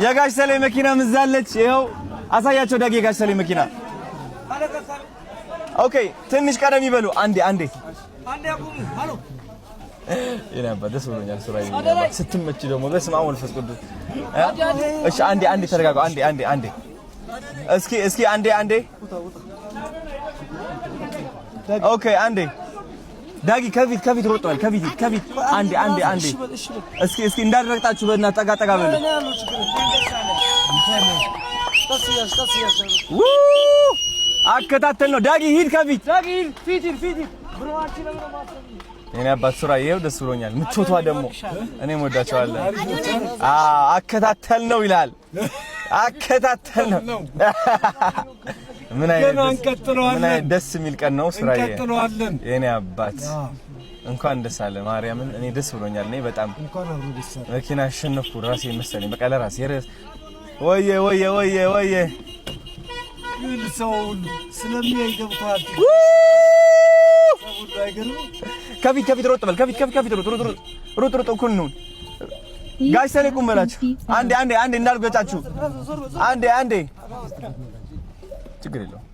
የጋሽ ሰሌ መኪና ምዛለች ይኸው አሳያቸው ዳጊ የጋሽ ሰሌ መኪና ኦኬ ትንሽ ቀደም ይበሉ አንዴ አቁሙ ሃሎ የናባ ደስ ብሎኛል ሱራዬ ስትመጪ ደግሞ በስመ አብ ወልፈስ ቅዱስ እሺ አንዴ ተረጋጉ አንዴ እስኪ አንዴ ኦኬ አንዴ ዳጊ ከፊት ሮጥ በል ከፊት አንዴ እስኪ እንዳደረግጣችሁ በእና ጠጋ በሉ አከታተል ነው ዳጊ ሂድ ከፊት ዳጊ ሂድ ፊት ብሮአችን ነው ማጥፋት የኔ አባት ሱራዬው ደስ ብሎኛል ምቾቷ ደግሞ እኔም ወዳቸዋለሁ አከታተል ነው ይላል አከታተል ነው ምን አይነት ደስ የሚል ቀን ነው ሱራዬ እንቀጥለዋለን የኔ አባት እንኳን ደስ አለ ማርያምን እኔ ደስ ብሎኛል እኔ በጣም እንኳን አብሮ ደስ አለ መኪና አሸነፍኩ ራሴ መሰለኝ በቃ ለራሴ ወየ ሰው ስለሚያይ ገብቷል ከፊት ሮጥ በል ከፊት ሮጥ እኩል ነው ጋሽ ሰሌ ቁም በላችሁ አንዴ እንዳልገጫችሁ አንዴ ችግር የለውም